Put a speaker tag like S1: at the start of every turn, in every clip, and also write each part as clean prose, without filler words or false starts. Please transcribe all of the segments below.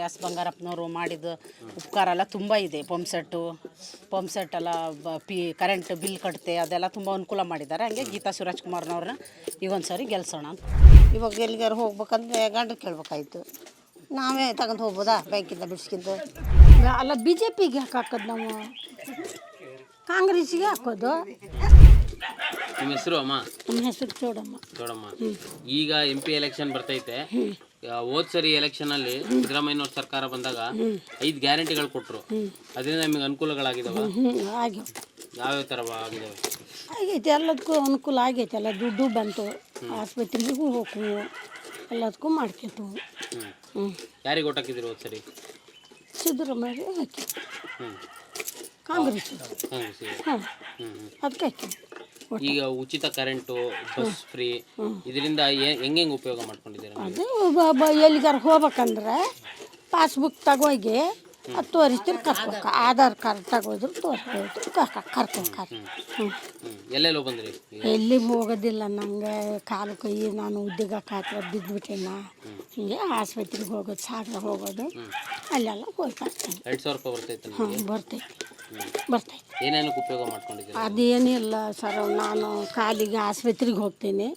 S1: S ಬಂಗಾರಪ್ಪನವರು ಮಾಡಿದ ಉಪಕಾರ ಎಲ್ಲ ತುಂಬ ಇದೆ. ಪಂಪ್ ಸೆಟ್ ಎಲ್ಲ ಕರೆಂಟ್ ಬಿಲ್ ಕಟ್ತೆ ಅದೆಲ್ಲ ತುಂಬ ಅನುಕೂಲ ಮಾಡಿದ್ದಾರೆ. ಹಂಗೆ ಗೀತಾ ಶಿವರಾಜ್ಕುಮಾರ್ನವ್ರನ್ನ ಈಗೊಂದು ಸಾರಿ ಗೆಲ್ಸೋಣ ಅಂತ.
S2: ಇವಾಗ ಎಲ್ಲಿಗಾರು ಹೋಗ್ಬೇಕಂದ್ರೆ ಗಂಡ ಕೇಳ್ಬೇಕಾಯ್ತು, ನಾವೇ ತಗೊಂಡು ಹೋಗ್ಬೋದಾ ಬ್ಯಾಂಕಿಂದ ಬಿಡಿಸ್ಕಿಂತ?
S3: ಅಲ್ಲ ಬಿ ಜೆ ಪಿಗೆ ಹಾಕೋದು, ನಾವು ಕಾಂಗ್ರೆಸ್ಸಿಗೆ ಹಾಕೋದು.
S4: ನಿಮ್ಮ ಹೆಸರು ಅಮ್ಮ?
S3: ನಮ್ಮ ಹೆಸರು ಚೋಡಮ್ಮ.
S4: ಈಗ MP ಎಲೆಕ್ಷನ್ ಬರ್ತೈತೆ. ಹೋದ್ ಸರಿ ಎಲೆಕ್ಷನ್ ಅಲ್ಲಿ ಸಿದ್ದರಾಮಯ್ಯನವ್ರ ಸರ್ಕಾರ ಬಂದಾಗ 5 ಗ್ಯಾರಂಟಿಗಳು ಕೊಟ್ಟರು. ಅದರಿಂದ ನಿಮಗೆ ಅನುಕೂಲಗಳಾಗಿದಾವ?
S3: ಆಗ್ಯಾವ.
S4: ಯಾವ್ಯಾವ ಥರ ಆಗಿದಾವೆ?
S3: ಆಗೈತೆ, ಎಲ್ಲದಕ್ಕೂ ಅನುಕೂಲ ಆಗೈತೆ. ಎಲ್ಲ ದುಡ್ಡು ಬಂತು, ಆಸ್ಪತ್ರೆಗೂ ಹೋಗ್ವು, ಎಲ್ಲದಕ್ಕೂ ಮಾಡ್ಕೊತು.
S4: ಯಾರಿಗೆ ಓಟ್ ಹಾಕಿದ್ರು ಹೋದ್ ಸರಿ?
S3: ಸಿದ್ದರಾಮಯ್ಯ ಹಾಕಿ, ಕಾಂಗ್ರೆಸ್. ಹಾಂ, ಅದಕ್ಕೆ ಹಾಕಿ.
S4: ಈಗ ಉಚಿತ ಕರೆಂಟು, ಬಸ್ ಫ್ರೀ, ಇದರಿಂದ ಹೆಂಗೆ ಉಪಯೋಗ ಮಾಡ್ಕೊಂಡಿದ್ದೀರಾ?
S3: ಅದು ಎಲ್ಲಿಗಾರು ಹೋಗ್ಬೇಕಂದ್ರೆ ಪಾಸ್ಬುಕ್ ತಗೋಗಿ ಅದು ತೋರಿಸ್ತೀರಿ, ಕರ್ಕೋಕ ಆಧಾರ್ ಕಾರ್ಡ್ ತಗೋದ್ರು ತೋರಿಸ್ಬೋದು, ಕರ್ಕೊಂಡು.
S4: ಎಲ್ಲೆಲ್ಲೋ ಬಂದ್ರಿ?
S3: ಎಲ್ಲಿ ಹೋಗೋದಿಲ್ಲ, ನಂಗೆ ಕಾಲು ಕೈ ನಾನು ಉದ್ಯೋಗ ಖಾತ್ರಿ ಬಿದ್ದುಬಿಟ್ಟಿನ. ಹಿಂಗೆ ಆಸ್ಪತ್ರೆಗೆ ಹೋಗೋದು, ಸಾಗರ ಹೋಗೋದು, ಅಲ್ಲೆಲ್ಲ ಹೋಗಿ ಬರ್ತೀನಿ.
S4: 2,000 ರೂಪಾಯಿ ಬರ್ತೈತೆ?
S3: ಹಾಂ, ಬರ್ತೈತೆ.
S4: ಏನೇನಕ್ಕೆ ಉಪಯೋಗ ಮಾಡ್ಕೊಂಡಿದ್ದೀರಾ?
S3: ಅದೇನಿಲ್ಲ ಸರ್, ನಾನು ಕಾಲಿಗೆ ಆಸ್ಪತ್ರೆಗೆ ಹೋಗ್ತೀನಿ,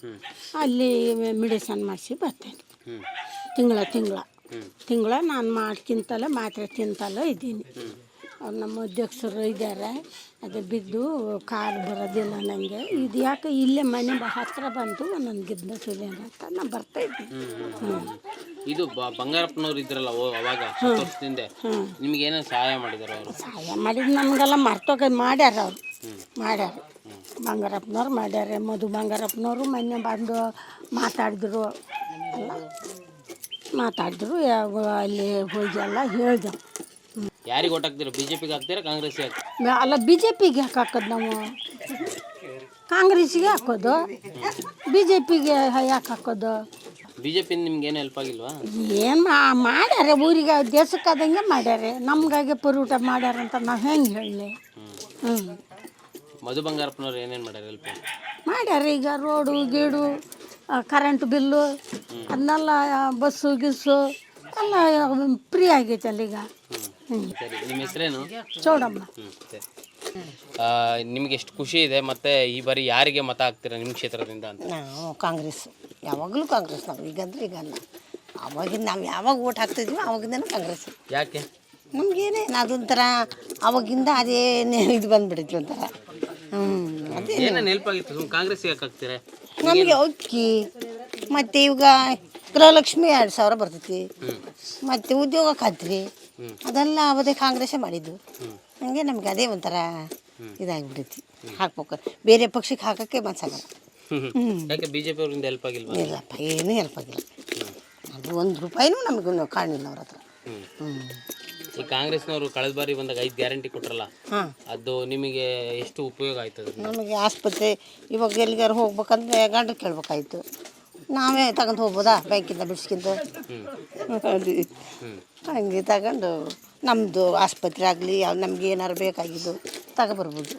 S3: ಅಲ್ಲಿ ಮೆಡಿಸನ್ ಮಾಡಿಸಿ ಬರ್ತೇನೆ. ತಿಂಗಳ ನಾನು ಮಾಡ್ಕಿಂತಲೇ ಮಾತ್ರೆ ತಿಂತಲೇ ಇದ್ದೀನಿ. ಅವ್ರು ನಮ್ಮ ಅಧ್ಯಕ್ಷರು ಇದ್ದಾರೆ, ಅದು ಬಿದ್ದು ಕಾಲು ಬರೋದಿಲ್ಲ ನನಗೆ. ಇದು ಯಾಕೆ ಇಲ್ಲೇ ಮನೆ ಹತ್ತಿರ ಬಂತು, ನನಗಿದ್ದ ಅಂತ ನಾನು ಬರ್ತಾಯಿದ್ದೀನಿ.
S4: ಇದು ಬಂಗಾರಪ್ಪನವ್ರು ಇದ್ರಲ್ಲ ಅವಾಗ ವರ್ಷದಿಂದ, ನಿಮ್ಗೆ ಏನೇನು ಸಹಾಯ ಮಾಡಿದಾರೆ ಅವರು?
S3: ಸಹಾಯ ಮಾಡಿದ್ದು ನಮಗೆಲ್ಲ ಮಾಡ್ಯಾರ ಅವರು. ಬಂಗಾರಪ್ಪನವ್ರು ಮಾಡ್ಯಾರ. ಮಧು ಬಂಗಾರಪ್ಪನವರು ಮೊನ್ನೆ ಬಂದು ಮಾತಾಡಿದ್ರು, ಅಲ್ಲಿ ಹೋಗಿ ಎಲ್ಲ ಹೇಳ್ದೆವು.
S4: ಯಾರಿಗೆ ಓಟ್ ಹಾಕ್ತೀರಾ? BJPಗೆ ಹಾಕ್ತೀರಾ, ಕಾಂಗ್ರೆಸ್ಗೆ ಹಾಕ್ತೀರಾ?
S3: ಅಲ್ಲ ಬಿ ಜೆ ಪಿಗೆ ಹಾಕೋದು, ನಾವು ಕಾಂಗ್ರೆಸ್ಸಿಗೆ ಹಾಕೋದು. ಬಿ ಜೆ ಪಿಗೆ ಯಾಕೆ ಹಾಕೋದು?
S4: BJP ನಿಮ್ಗೆ ಏನು ಹೆಲ್ಪ್ ಆಗಿಲ್ವಾ?
S3: ಏನು ಮಾಡ್ಯಾರೆ, ಊರಿಗೆ ದೇಶಕ್ಕಾದಂಗೆ ಮಾಡ್ಯಾರೆ, ನಮ್ಗಾಗಿ ಪರೂಟ ಮಾಡ್ಯಾರಂತ ನಾವು ಹೆಂಗೆ ಹೇಳಲಿ?
S4: ಮಧು ಬಂಗಾರಪ್ಪನವ್ರು ಏನೇನು ಮಾಡ್ಯಾರ ಹೆಲ್ಪ್?
S3: ಮಾಡ್ಯಾರ. ಈಗ ರೋಡು ಗೀಡು, ಕರೆಂಟ್ ಬಿಲ್ಲು, ಅದನ್ನೆಲ್ಲ ಬಸ್ಸು ಗಿಸ್ಸು ಎಲ್ಲ ಫ್ರೀ ಆಗೈತೆ ಅಲ್ಲೀಗ.
S4: ಸರಿ, ನಿಮ್ಮ ಹೆಸರೇನು?
S3: ಚೌಡಮ್ಮ.
S4: ನಿಮ್ಗೆ ಎಷ್ಟು ಖುಷಿ ಇದೆ, ಮತ್ತು ಈ ಬಾರಿ ಯಾರಿಗೆ ಮತ ಹಾಕ್ತೀರಾ ನಿಮ್ಮ ಕ್ಷೇತ್ರದಿಂದ ಅಂತ?
S2: ನಾವು ಕಾಂಗ್ರೆಸ್, ಯಾವಾಗಲೂ ಕಾಂಗ್ರೆಸ್. ನಾವು ಈಗಂದ್ರೆ ಈಗಲ್ಲ, ಅವಾಗಿಂದ ನಾವು ಯಾವಾಗ ಓಟ್ ಹಾಕ್ತಿದ್ವಿ ಅವಾಗಿಂದ ಕಾಂಗ್ರೆಸ್.
S4: ಯಾಕೆ?
S2: ನಮಗೇನೇನು ಅದೊಂಥರ ಅವಾಗಿಂದ ಅದೇನೇ ಇದು ಬಂದುಬಿಟ್ಟಿದ್ವಿ ಒಂಥರ. ಅದೇ
S4: ಏನೇನು ಹೆಲ್ಪ್ ಆಗಿತ್ತು? ಕಾಂಗ್ರೆಸ್ಗೆ ಯಾಕೆ ಹಾಕ್ತೀರಾ?
S2: ನಮಗೆ ಅಕ್ಕಿ, ಮತ್ತು ಇವಾಗ ಗೃಹಲಕ್ಷ್ಮಿ 2,000 ಬರ್ತೈತಿ, ಮತ್ತು ಉದ್ಯೋಗ ಖಾತ್ರಿ, ಅದೆಲ್ಲ ಅವದೇ ಕಾಂಗ್ರೆಸ್ಸೇ ಮಾಡಿದ್ದು. ಹಂಗೆ ನಮ್ಗೆ ಅದೇ ಒಂಥರ ಇದಾಗಿಬಿಟ್ಟೈತಿ. ಹಾಕ್ಬೇಕು, ಬೇರೆ ಪಕ್ಷಕ್ಕೆ ಹಾಕೋಕ್ಕೆ ಮನಸ್ಸಾಗಲ್ಲ.
S4: ಯಾಕೆ BJP ಅವರಿಂದ ಹೆಲ್ಪ್ ಆಗಿಲ್ವಾ?
S2: ಇಲ್ಲಪ್ಪ, ಏನೂ ಹೆಲ್ಪ್ ಆಗಿಲ್ಲ. ಅದು 1 ರೂಪಾಯಿನೂ ನಮಗೂ ಕಾಣಲಿಲ್ಲ ಅವ್ರ ಹತ್ರ.
S4: ಈ ಕಾಂಗ್ರೆಸ್ನವರು ಕಳೆದ ಬಾರಿ ಬಂದಾಗ 5 ಗ್ಯಾರಂಟಿ ಕೊಟ್ರಲ್ಲ, ಅದು ನಿಮಗೆ ಎಷ್ಟು ಉಪಯೋಗ ಆಯ್ತದ?
S2: ನಮಗೆ ಆಸ್ಪತ್ರೆ ಇವಾಗ ಎಲ್ಲಿಗಾರು ಹೋಗ್ಬೇಕಂದ್ರೆ ಗಂಡ ಕೇಳ್ಬೇಕಾಯ್ತು, ನಾವೇ ತಗೊಂಡು ಹೋಗ್ಬೋದಾ ಬ್ಯಾಂಕಿಂದ ಬಿಡಿಸ್ಕಿಂತ? ಹಂಗೆ ತಗೊಂಡು ನಮ್ಮದು ಆಸ್ಪತ್ರೆ ಆಗಲಿ ನಮ್ಗೆ ಏನಾರು ಬೇಕಾಗಿದ್ದು ತಗೊಬರ್ಬೋದು.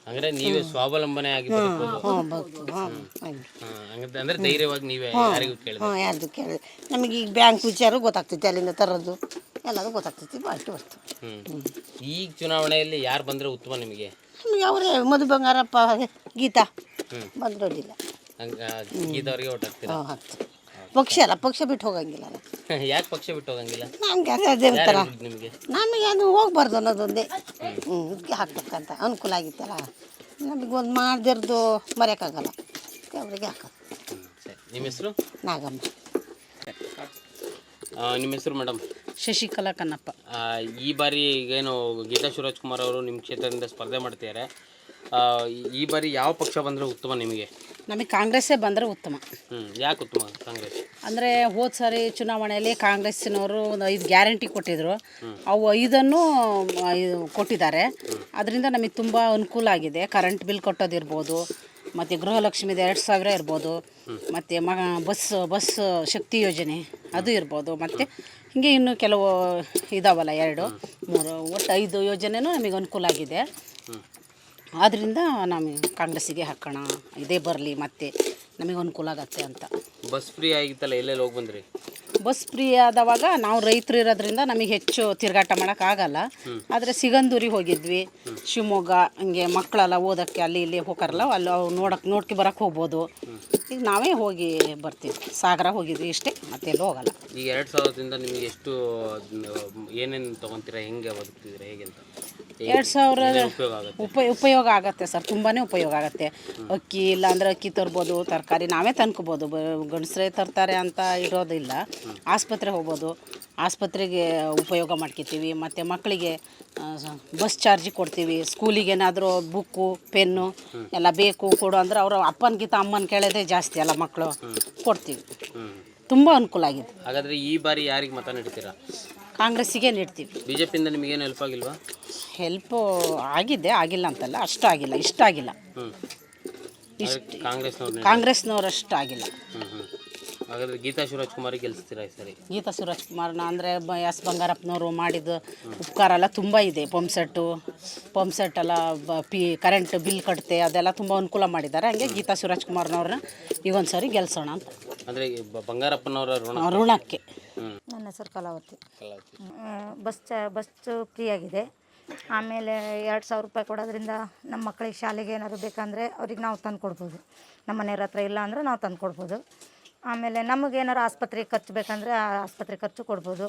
S4: ಅಂದರೆ ನೀವೇ ಸ್ವಾವಲಂಬನೆ ಆಗಿರ್ಬೋದು. ಅಂದರೆ ಧೈರ್ಯವಾಗಿ ನೀವೇ ಯಾರಿಗೂ ಕೇಳಿದ್ರೆ?
S2: ಯಾರ್ದು ಕೇಳಿದೆ ನಮಗೆ ಈಗ ಬ್ಯಾಂಕ್ ವಿಚಾರ ಗೊತ್ತಾಗ್ತೈತಿ, ಅಲ್ಲಿಂದ ತರೋದು ಎಲ್ಲದು ಗೊತ್ತಾಗ್ತೈತಿ. ಅಷ್ಟು ವಸ್ತು.
S4: ಈಗ ಚುನಾವಣೆಯಲ್ಲಿ ಯಾರು ಬಂದರೆ ಉತ್ತಮ ನಿಮಗೆ?
S2: ನಮಗೆ ಅವರೇ ಮಧು ಬಂಗಾರಪ್ಪ, ಗೀತಾ ಬಂದಿರೋದಿಲ್ಲ.
S4: ಗೀತವ್ರಿಗೆ ಓಟ್ ಹಾಕ್ತೀರಾ?
S2: ಪಕ್ಷ ಬಿಟ್ಟು ಹೋಗಂಗಿಲ್ಲ.
S4: ಯಾಕೆ ಪಕ್ಷ ಬಿಟ್ಟು ಹೋಗಂಗಿಲ್ಲ?
S2: ನಮ್ಗೆ ಅದೇ ಥರ
S4: ನಿಮಗೆ
S2: ನಮಗೆ ಅದು ಹೋಗ್ಬಾರ್ದು ಅನ್ನೋದೊಂದೇ. ಇದಕ್ಕೆ ಹಾಕ್ಬೇಕಂತ ಅನುಕೂಲ ಆಗಿತ್ತಲ್ಲ, ನಮಗೆ ಒಂದು ಮಾಡ್ದಿರ್ದು ಮರೆಯೋಕ್ಕಾಗಲ್ಲ, ಅವರಿಗೆ ಹಾಕೋದು.
S4: ಸರಿ, ನಿಮ್ಮ ಹೆಸರು?
S2: ನಾಗಮ್ಮ.
S4: ನಿಮ್ಮ ಹೆಸರು ಮೇಡಮ್?
S1: ಶಶಿಕಲಾ ಕನ್ನಪ್ಪ.
S4: ಈ ಬಾರಿ ಏನು ಗೀತಾ ಶಿವರಾಜ್ಕುಮಾರ್ ಅವರು ನಿಮ್ಮ ಕ್ಷೇತ್ರದಿಂದ ಸ್ಪರ್ಧೆ ಮಾಡ್ತಿದ್ದಾರೆ. ಈ ಬಾರಿ ಯಾವ ಪಕ್ಷ ಬಂದರೆ ಉತ್ತಮ ನಿಮಗೆ?
S1: ನಮಗೆ ಕಾಂಗ್ರೆಸ್ಸೇ ಬಂದರೆ ಉತ್ತಮ.
S4: ಯಾಕೆ ಉತ್ತಮ ಕಾಂಗ್ರೆಸ್?
S1: ಅಂದರೆ ಹೋದ ಸಾರಿ ಚುನಾವಣೆಯಲ್ಲಿ ಕಾಂಗ್ರೆಸ್ಸಿನವರು ಒಂದು 5 ಗ್ಯಾರಂಟಿ ಕೊಟ್ಟಿದ್ದರು, ಅವು 5 ಕೊಟ್ಟಿದ್ದಾರೆ. ಅದರಿಂದ ನಮಗೆ ತುಂಬ ಅನುಕೂಲ ಆಗಿದೆ. ಕರೆಂಟ್ ಬಿಲ್ ಕಟ್ಟೋದಿರ್ಬೋದು, ಮತ್ತು ಗೃಹಲಕ್ಷ್ಮಿದು 2,000 ಇರ್ಬೋದು, ಮತ್ತು ಬಸ್ ಶಕ್ತಿ ಯೋಜನೆ ಅದು ಇರ್ಬೋದು, ಮತ್ತು ಹೀಗೆ ಇನ್ನೂ ಕೆಲವು ಇದಾವಲ್ಲ 2, 3 ಒಟ್ಟು 5 ಯೋಜನೆಯೂ ನಮಗೆ ಅನುಕೂಲ ಆಗಿದೆ. ಆದ್ದರಿಂದ ನಮಗೆ ಕಾಂಗ್ರೆಸ್ಸಿಗೆ ಹಾಕೋಣ, ಇದೇ ಬರಲಿ, ಮತ್ತು ನಮಗೆ ಅನುಕೂಲ ಆಗತ್ತೆ ಅಂತ.
S4: ಬಸ್ ಫ್ರೀ ಆಗಿತ್ತಲ್ಲ, ಎಲ್ಲೆಲ್ಲಿ ಹೋಗಿ ಬಂದ್ರಿ?
S1: ಬಸ್ ಫ್ರೀ ಆದವಾಗ ನಾವು ರೈತರು ಇರೋದ್ರಿಂದ ನಮಗೆ ಹೆಚ್ಚು ತಿರುಗಾಟ ಮಾಡೋಕ್ಕಾಗಲ್ಲ. ಆದರೆ ಸಿಗಂದೂರಿಗೆ ಹೋಗಿದ್ವಿ, ಶಿವಮೊಗ್ಗ, ಹಂಗೆ ಮಕ್ಕಳೆಲ್ಲ ಓದೋಕ್ಕೆ ಅಲ್ಲಿ ಇಲ್ಲಿ ಹೋಗಾರಲ್ಲ, ಅಲ್ಲಿ ನೋಡ್ಕೊ ಬರೋಕ್ಕೆ ಹೋಗ್ಬೋದು. ಈಗ ನಾವೇ ಹೋಗಿ ಬರ್ತೀವಿ. ಸಾಗರ ಹೋಗಿದ್ವಿ ಇಷ್ಟೇ, ಮತ್ತೆಲ್ಲೂ ಹೋಗಲ್ಲ.
S4: ಈಗ 2000ದಿಂದ ನಿಮಗೆ ಎಷ್ಟು ಏನೇನು ತೊಗೊತೀರಾ, ಹೆಂಗೆ ಬದುಕ್ತಿದ್ದೀರಾ, ಹೇಗೆ ಅಂತ?
S1: 2000
S4: ಉಪಯೋಗ ಆಗುತ್ತೆ.
S1: ಉಪಯೋಗ ಆಗುತ್ತೆ ಸರ್, ತುಂಬಾ ಉಪಯೋಗ ಆಗುತ್ತೆ. ಅಕ್ಕಿ ಇಲ್ಲ ಅಂದರೆ ಅಕ್ಕಿ ತರ್ಬೋದು, ತರಕಾರಿ ನಾವೇ ತಂದ್ಕೋಬೋದು. ಗಂಡಸರೇ ತರ್ತಾರೆ ಅಂತ ಇರೋದಿಲ್ಲ. ಆಸ್ಪತ್ರೆ ಹೋಗ್ಬೋದು, ಆಸ್ಪತ್ರೆಗೆ ಉಪಯೋಗ ಮಾಡ್ಕೊತೀವಿ. ಮತ್ತು ಮಕ್ಕಳಿಗೆ ಬಸ್ ಚಾರ್ಜಿಗೆ ಕೊಡ್ತೀವಿ. ಸ್ಕೂಲಿಗೇನಾದರೂ ಬುಕ್ಕು ಪೆನ್ನು ಎಲ್ಲ ಬೇಕು ಕೊಡು ಅಂದರೆ ಅವರು ಅಪ್ಪನಿಗಿಂತ ಅಮ್ಮನ ಕೇಳೋದೇ ಜಾಸ್ತಿ ಅಲ್ಲ, ಮಕ್ಕಳು ಕೊಡ್ತೀವಿ. ತುಂಬ ಅನುಕೂಲ ಆಗಿದೆ.
S4: ಹಾಗಾದರೆ ಈ ಬಾರಿ ಯಾರಿಗೆ ಮತ ನೀಡ್ತೀರಾ?
S1: ಕಾಂಗ್ರೆಸ್ಸಿಗೆ ನೀಡ್ತೀವಿ.
S4: BJPಯಿಂದ ನಿಮಗೇನು ಹೆಲ್ಪ್ ಆಗಿಲ್ವಾ?
S1: ಹೆಲ್ಪು ಆಗಿದೆ, ಆಗಿಲ್ಲ ಅಂತಲ್ಲ, ಅಷ್ಟು ಆಗಿಲ್ಲ, ಇಷ್ಟ ಆಗಿಲ್ಲ. ಕಾಂಗ್ರೆಸ್ನವ್ರಷ್ಟು ಆಗಿಲ್ಲ.
S4: ಹಾಗಾದರೆ ಗೀತಾ ಶಿವರಾಜ್ಕುಮಾರಿಗೆ ಗೆಲ್ಲಿಸ್ತೀರಾ ಈ ಸರಿ?
S1: ಗೀತಾ ಶಿವರಾಜ್ಕುಮಾರ್ನ ಅಂದರೆ ಎಸ್ ಬಂಗಾರಪ್ಪನವರು ಮಾಡಿದ ಉಪಕಾರ ಎಲ್ಲ ತುಂಬ ಇದೆ. ಪಂಪ್ ಸೆಟ್ ಎಲ್ಲ ಕರೆಂಟ್ ಬಿಲ್ ಕಟ್ತೆ ಅದೆಲ್ಲ ತುಂಬ ಅನುಕೂಲ ಮಾಡಿದ್ದಾರೆ. ಹಂಗೆ ಗೀತಾ ಶಿವರಾಜ್ಕುಮಾರ್ನವ್ರನ್ನ ಈಗ ಒಂದು ಸಾರಿ ಗೆಲ್ಸೋಣ ಅಂತ.
S4: ಅಂದರೆ ಬಂಗಾರಪ್ಪನವರ
S1: ಋಣಕ್ಕೆ.
S2: ನನ್ನ ಹೆಸರು ಕಲಾವತಿ. ಬಸ್ ಫ್ರೀ ಆಗಿದೆ. ಆಮೇಲೆ 2000 ರೂಪಾಯಿ ಕೊಡೋದ್ರಿಂದ ನಮ್ಮ ಮಕ್ಕಳಿಗೆ ಶಾಲೆಗೆ ಏನಾದ್ರು ಬೇಕಂದರೆ ಅವ್ರಿಗೆ ನಾವು ತಂದು ಕೊಡ್ಬೋದು. ನಮ್ಮ ಮನೆಯವ್ರ ಹತ್ರ ಇಲ್ಲ ಅಂದರೆ ನಾವು ತಂದು ಕೊಡ್ಬೋದು. ಆಮೇಲೆ ನಮಗೇನಾರು ಆಸ್ಪತ್ರೆಗೆ ಖರ್ಚು ಬೇಕಂದರೆ ಆಸ್ಪತ್ರೆ ಖರ್ಚು ಕೊಡ್ಬೋದು.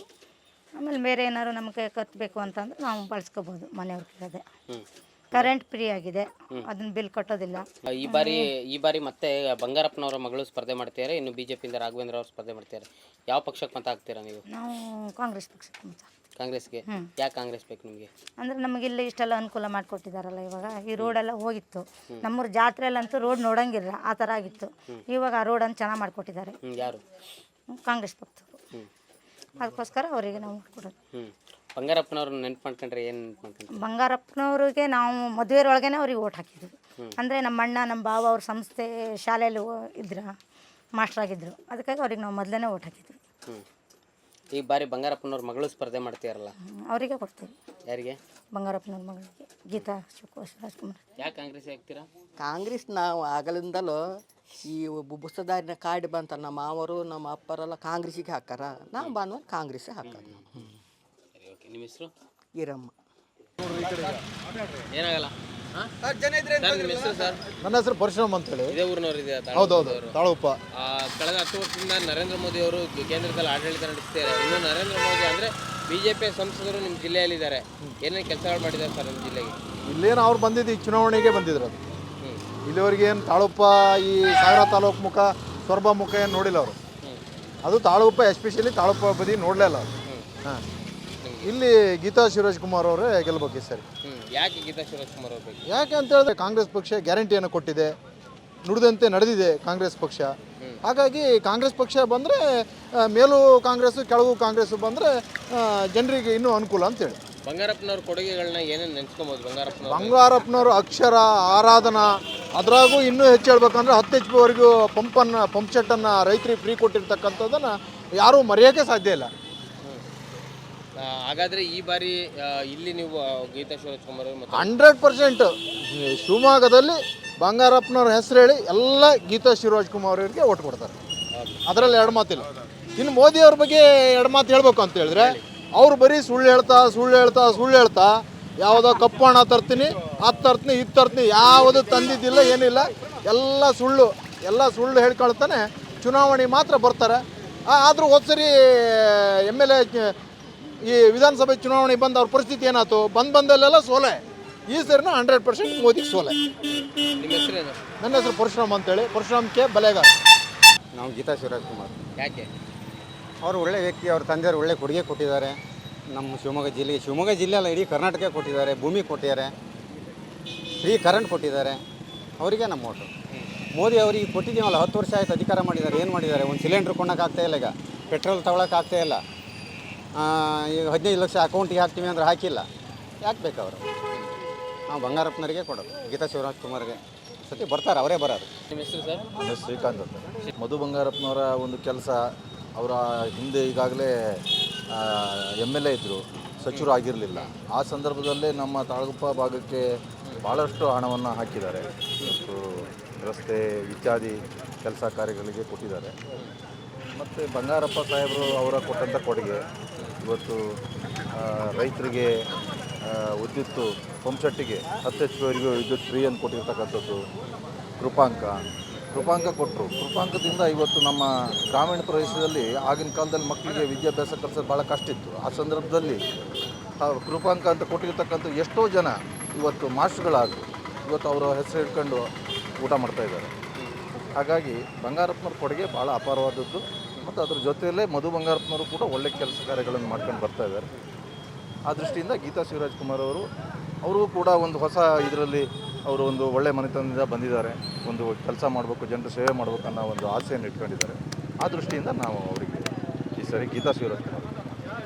S2: ಆಮೇಲೆ ಬೇರೆ ಏನಾದ್ರು ನಮಗೆ ಖರ್ಚು ಬೇಕು ಅಂತಂದ್ರೆ ನಾವು ಬಳಸ್ಕೋಬೋದು. ಮನೆಯವ್ರ ಕಡೆ ಕರೆಂಟ್ ಫ್ರೀ ಆಗಿದೆ, ಅದನ್ನ ಬಿಲ್ ಕಟ್ಟೋದಿಲ್ಲ.
S4: ಈ ಬಾರಿ ಮತ್ತೆ ಬಂಗಾರಪ್ಪನವರ ಮಗಳು ಸ್ಪರ್ಧೆ ಮಾಡ್ತಿದ್ದಾರೆ, ಇನ್ನು BJPಯಿಂದ ರಾಘವೇಂದ್ರ ಅವರು ಸ್ಪರ್ಧೆ ಮಾಡ್ತಿದ್ದಾರೆ. ಯಾವ ಪಕ್ಷಕ್ಕೆ ಮತ ಹಾಕ್ತೀರಾ ನೀವು?
S2: ನಾವು ಕಾಂಗ್ರೆಸ್ ಪಕ್ಷಕ್ಕೆ ಮತ.
S4: ಕಾಂಗ್ರೆಸ್ಗೆ? ಯಾಕೆ ಕಾಂಗ್ರೆಸ್ ಬೇಕು ನಿಮಗೆ?
S2: ಅಂದರೆ ನಮಗಿಲ್ಲ ಇಷ್ಟೆಲ್ಲ ಅನುಕೂಲ ಮಾಡಿಕೊಟ್ಟಿದ್ದಾರಲ್ಲ. ಇವಾಗ ಈ ರೋಡೆಲ್ಲ ಹೋಗಿತ್ತು, ನಮ್ಮೂರು ಜಾತ್ರೆಯಲ್ಲಂತೂ ರೋಡ್ ನೋಡೋಂಗಿಲ್ಲ, ಆ ಥರ ಆಗಿತ್ತು. ಇವಾಗ ಆ ರೋಡನ್ನು ಚೆನ್ನಾಗಿ ಮಾಡಿಕೊಟ್ಟಿದ್ದಾರೆ.
S4: ಯಾರು?
S2: ಕಾಂಗ್ರೆಸ್ ಪಕ್ಷರು. ಅದಕ್ಕೋಸ್ಕರ ಅವರಿಗೆ ನಾವು ಕೊಡೋದು.
S4: ಬಂಗಾರಪ್ಪನವ್ರನ್ನ ನೆನ್ಪು ಮಾಡ್ಕೊಂಡ್ರೆ ಏನು ನೆನ್ಪು ಮಾಡ್ಕೊಂಡ್ರೆ?
S2: ಬಂಗಾರಪ್ಪನವ್ರಿಗೆ ನಾವು ಮದುವೆಯೊಳಗೇ ಅವ್ರಿಗೆ ಓಟ್ ಹಾಕಿದ್ವಿ. ಅಂದರೆ ನಮ್ಮ ಅಣ್ಣ ನಮ್ಮ ಭಾವ ಅವ್ರ ಸಂಸ್ಥೆ ಶಾಲೆಯಲ್ಲಿ ಮಾಸ್ಟ್ರಾಗಿದ್ದರು. ಅದಕ್ಕಾಗಿ ಅವ್ರಿಗೆ ನಾವು ಮೊದಲೇ ಓಟ್ ಹಾಕಿದ್ವಿ.
S4: ಈ ಬಾರಿ ಬಂಗಾರಪ್ಪನವ್ರ ಮಗಳು ಸ್ಪರ್ಧೆ ಮಾಡ್ತೀರಲ್ಲ,
S2: ಅವರಿಗೆ ಕೊಡ್ತೀವಿ.
S4: ಯಾರಿಗೆ?
S2: ಬಂಗಾರಪ್ಪನವ್ರ ಮಗಳಿಗೆ ಗೀತಾ ಶಿವರಾಜ್ಕುಮಾರ್.
S4: ಯಾಕೆ ಕಾಂಗ್ರೆಸ್ ಹಾಕ್ತೀರಾ?
S5: ಕಾಂಗ್ರೆಸ್ ನಾವು ಆಗಲಿಂದಲೂ ಈ ಬುಸ್ತದಾರಿನ ಕಾರ್ಡ್ ಬಂತ, ನಮ್ಮ ಮಾವರು ನಮ್ಮ ಅಪ್ಪರೆಲ್ಲ ಕಾಂಗ್ರೆಸ್ಸಿಗೆ ಹಾಕಾರ, ನಾವು ಭಾನುವಾರ ಕಾಂಗ್ರೆಸ್ಸೇ ಹಾಕೋದು.
S4: ಸರಿ, ಓಕೆ. ನಿಮ್ಮ ಹೆಸರು?
S5: ಈರಮ್ಮ.
S4: ಏನಾಗಲ್ಲ. ನಿಮ್ಮ ಹೆಸರು ಸರ್?
S6: ನನ್ನ ಹೆಸರು ಪರಶುರಾಮ್ ಅಂತೇಳಿ.
S4: ಇದೇ ಊರಿನವರು ಇದೆ?
S6: ಹೌದೌದು, ತಾಳುಪ್ಪ.
S4: ಕಳೆದ 10 ವರ್ಷದಿಂದ ನರೇಂದ್ರ ಮೋದಿ ಅವರು ಕೇಂದ್ರದಲ್ಲಿ ಆಡಳಿತ ನಡೆಸ್ತಾರೆ. ಇನ್ನು ನರೇಂದ್ರ ಮೋದಿ ಅಂದರೆ BJP ಸಂಸದರು ನಿಮ್ಮ ಜಿಲ್ಲೆಯಲ್ಲಿದ್ದಾರೆ. ಏನೇನು ಕೆಲಸಗಳು ಮಾಡಿದ್ದಾರೆ ಸರ್ ನಿಮ್ಮ ಜಿಲ್ಲೆಗೆ?
S6: ಇಲ್ಲೇನು ಅವ್ರು ಬಂದಿದ್ದು ಈ ಚುನಾವಣೆಗೆ ಬಂದಿದ್ರು. ಅದು ಇಲ್ಲಿವರೆಗೆ ಏನು ತಾಳುಪ್ಪ ಈ ಸಾಗರ ತಾಲೂಕು ಮುಖ ಸೊರಬ ಮುಖ ಏನು ನೋಡಿಲ್ಲ ಅವರು. ಅದು ತಾಳುಪ್ಪ ಎಸ್ಪೆಷಲಿ ತಾಳುಪ್ಪ ಬದಿ ನೋಡಲೇ ಇಲ್ಲ. ಹಾಂ, ಇಲ್ಲಿ ಗೀತಾ ಶಿವರಾಜ್ಕುಮಾರ್ ಅವರೇ ಗೆಲ್ಬೇಕು ಈ ಸರಿ.
S4: ಯಾಕೆ ಗೀತಾ ಶಿವರಾಜ್ಕುಮಾರ್ ಅವ್ರು ಬೇಕು?
S6: ಯಾಕೆ ಅಂತ ಹೇಳಿದ್ರೆ ಕಾಂಗ್ರೆಸ್ ಪಕ್ಷ ಗ್ಯಾರಂಟಿಯನ್ನು ಕೊಟ್ಟಿದೆ, ನುಡಿದಂತೆ ನಡೆದಿದೆ ಕಾಂಗ್ರೆಸ್ ಪಕ್ಷ. ಹಾಗಾಗಿ ಕಾಂಗ್ರೆಸ್ ಪಕ್ಷ ಬಂದರೆ ಮೇಲೂ ಕಾಂಗ್ರೆಸ್ಸು ಕೆಳಗೂ ಕಾಂಗ್ರೆಸ್ಸು ಬಂದರೆ ಜನರಿಗೆ ಇನ್ನೂ ಅನುಕೂಲ ಅಂತೇಳಿ.
S4: ಬಂಗಾರಪ್ಪನವ್ರ ಕೊಡುಗೆಗಳನ್ನ ಏನೇನು ನೆನ್ಸ್ಕೊಬೋದು?
S6: ಬಂಗಾರಪ್ಪನವ್ರ ಅಕ್ಷರ, ಆರಾಧನಾ, ಅದ್ರಾಗೂ ಇನ್ನೂ ಹೆಚ್ಚು ಹೇಳ್ಬೇಕಂದ್ರೆ 10 HP ಪಂಪ್ ಸೆಟ್ಟನ್ನು ರೈತರಿಗೆ ಫ್ರೀ ಕೊಟ್ಟಿರ್ತಕ್ಕಂಥದ್ದನ್ನು ಯಾರೂ ಮರೆಯೋಕ್ಕೆ ಸಾಧ್ಯ ಇಲ್ಲ.
S4: ಹಾಗಾದರೆ ಈ ಬಾರಿ ಇಲ್ಲಿ ನೀವು ಗೀತಾ ಶಿವರಾಜ್ಕುಮಾರ್
S6: 100% ಶಿವಮೊಗ್ಗದಲ್ಲಿ ಬಂಗಾರಪ್ಪನವ್ರ ಹೆಸರು ಹೇಳಿ ಎಲ್ಲ ಗೀತಾ ಶಿವರಾಜ್ಕುಮಾರ್ ಅವರಿಗೆ ಓಟ್ ಕೊಡ್ತಾರೆ. ಅದರಲ್ಲಿ ಎರಡು ಮಾತಿಲ್ಲ. ಇನ್ನು ಮೋದಿಯವ್ರ ಬಗ್ಗೆ ಎರಡು ಮಾತು ಹೇಳ್ಬೇಕು ಅಂತ ಹೇಳಿದ್ರೆ, ಅವ್ರು ಬರೀ ಸುಳ್ಳು ಹೇಳ್ತಾ ಯಾವುದೋ ಕಪ್ಪು ಹಣ ತರ್ತೀನಿ, ಅದು ತರ್ತೀನಿ, ಇದು ತರ್ತೀನಿ, ಯಾವುದು ತಂದಿದ್ದಿಲ್ಲ, ಏನಿಲ್ಲ, ಎಲ್ಲ ಸುಳ್ಳು ಹೇಳ್ಕೊಳ್ತಾನೆ ಚುನಾವಣೆ ಮಾತ್ರ ಬರ್ತಾರೆ. ಆದರೂ ಹೋದ್ಸರಿ MLA ಈ ವಿಧಾನಸಭೆ ಚುನಾವಣೆ ಬಂದು ಅವ್ರ ಪರಿಸ್ಥಿತಿ ಏನಾಯ್ತು? ಬಂದಲ್ಲೆಲ್ಲ ಸೋಲೆ. ಈ ಸರಿನ 100% ಮೋದಿ ಸೋಲೆ.
S4: ನಿಮ್ಮ ಹೆಸರೇನು?
S6: ನನ್ನ ಹೆಸರು ಪರಶುರಾಮ್ ಅಂತೇಳಿ, ಪರಶುರಾಮ್ ಕೆ ಬಲೆಗಾರ.
S7: ನಾವು ಗೀತಾ ಶಿವರಾಜ್ಕುಮಾರ್.
S4: ಯಾಕೆ?
S7: ಅವರು ಒಳ್ಳೆ ವ್ಯಕ್ತಿ, ಅವ್ರ ತಂದೆಯವರು ಒಳ್ಳೆ ಕೊಡುಗೆ ಕೊಟ್ಟಿದ್ದಾರೆ ನಮ್ಮ ಶಿವಮೊಗ್ಗ ಜಿಲ್ಲೆ ಅಲ್ಲ, ಇಡೀ ಕರ್ನಾಟಕ ಕೊಟ್ಟಿದ್ದಾರೆ. ಭೂಮಿ ಕೊಟ್ಟಿದ್ದಾರೆ, ಫ್ರೀ ಕರೆಂಟ್ ಕೊಟ್ಟಿದ್ದಾರೆ. ಅವರಿಗೆ ನಮ್ಮ ಓಟು. ಮೋದಿ ಅವರಿಗೆ ಕೊಟ್ಟಿದ್ದೀವಲ್ಲ, 10 ವರ್ಷ ಆಯ್ತು ಅಧಿಕಾರ ಮಾಡಿದ್ದಾರೆ. ಏನು ಮಾಡಿದ್ದಾರೆ? ಒಂದು ಸಿಲಿಂಡ್ರ್ ಕೊಂಡೋಕ್ಕಾಗ್ತಾಯಿಲ್ಲ, ಈಗ ಪೆಟ್ರೋಲ್ ತಗೊಳಕ್ಕಾಗ್ತಾಯಿಲ್ಲ. ಈಗ 15 ಲಕ್ಷ ಅಕೌಂಟಿಗೆ ಹಾಕ್ತೀವಿ ಅಂದ್ರೆ ಹಾಕಿಲ್ಲ. ಯಾಕೆ ಬೇಕು ಅವರು? ನಾವು ಬಂಗಾರಪ್ಪನವರಿಗೆ ಕೊಡೋದು, ಗೀತಾ ಶಿವರಾಜ್ಕುಮಾರ್ಗೆ. ಸತಿ ಬರ್ತಾರೆ, ಅವರೇ ಬರೋದು.
S4: ನಿಮ್ಮ ಹೆಸರು ಸರ್?
S6: ನನ್ನ ಶ್ರೀಕಾಂತ್ ಅಂತ. ಮಧು ಬಂಗಾರಪ್ಪನವರ ಒಂದು ಕೆಲಸ, ಅವರ ಹಿಂದೆ ಈಗಾಗಲೇ MLA ಇದ್ದರು, ಸಚಿವರು ಆಗಿರಲಿಲ್ಲ. ಆ ಸಂದರ್ಭದಲ್ಲೇ ನಮ್ಮ ತಾಳಗುಪ್ಪ ಭಾಗಕ್ಕೆ ಭಾಳಷ್ಟು ಹಣವನ್ನು ಹಾಕಿದ್ದಾರೆ. ರಸ್ತೆ ಇತ್ಯಾದಿ ಕೆಲಸ ಕಾರ್ಯಗಳಿಗೆ ಕೊಟ್ಟಿದ್ದಾರೆ.
S8: ಮತ್ತು ಬಂಗಾರಪ್ಪ ಸಾಹೇಬರು ಅವರ ಕೊಟ್ಟಂಥ ಕೊಡುಗೆ ಇವತ್ತು ರೈತರಿಗೆ ವಿದ್ಯುತ್ ಪಂಪ್ಸೆಟ್ಟಿಗೆ 10 HP ವಿದ್ಯುತ್ ಫ್ರೀ ಅಂತ ಕೊಟ್ಟಿರ್ತಕ್ಕಂಥದ್ದು. ಕೃಪಾಂಕ ಕೊಟ್ಟರು. ಕೃಪಾಂಕದಿಂದ ಇವತ್ತು ನಮ್ಮ ಗ್ರಾಮೀಣ ಪ್ರದೇಶದಲ್ಲಿ ಆಗಿನ ಕಾಲದಲ್ಲಿ ಮಕ್ಕಳಿಗೆ ವಿದ್ಯಾಭ್ಯಾಸ ಕಲಿಸೋದು ಭಾಳ ಕಷ್ಟ ಇತ್ತು. ಆ ಸಂದರ್ಭದಲ್ಲಿ ಕೃಪಾಂಕ ಅಂತ ಕೊಟ್ಟಿರ್ತಕ್ಕಂಥ ಎಷ್ಟೋ ಜನ ಇವತ್ತು ಮಾಸ್ಟರ್ಗಳಾದರು. ಇವತ್ತು ಅವರ ಹೆಸರು ಹಿಡ್ಕೊಂಡು ಊಟ ಮಾಡ್ತಾಯಿದ್ದಾರೆ. ಹಾಗಾಗಿ ಬಂಗಾರಪ್ಪನವ್ರ ಕೊಡುಗೆ ಭಾಳ ಅಪಾರವಾದದ್ದು. ಮತ್ತು ಅದ್ರ ಜೊತೆಯಲ್ಲೇ ಮಧು ಬಂಗಾರಪ್ಪನವರು ಕೂಡ ಒಳ್ಳೆ ಕೆಲಸ ಕಾರ್ಯಗಳನ್ನು ಮಾಡ್ಕೊಂಡು ಬರ್ತಾಯಿದ್ದಾರೆ. ಆ ದೃಷ್ಟಿಯಿಂದ ಗೀತಾ ಶಿವರಾಜ್ಕುಮಾರ್ ಅವರು ಕೂಡ ಒಂದು ಹೊಸ ಇದರಲ್ಲಿ ಅವರು ಒಂದು ಒಳ್ಳೆ ಮನೆತನದಿಂದ ಬಂದಿದ್ದಾರೆ. ಒಂದು ಕೆಲಸ ಮಾಡಬೇಕು, ಜನರ ಸೇವೆ ಮಾಡಬೇಕು ಅನ್ನೋ ಒಂದು ಆಸೆಯನ್ನು ಇಟ್ಕೊಂಡಿದ್ದಾರೆ. ಆ ದೃಷ್ಟಿಯಿಂದ ನಾವು ಅವರಿಗೆ ಈ ಸರಿ ಗೀತಾ ಶಿವರಾಜ್ಕುಮಾರ್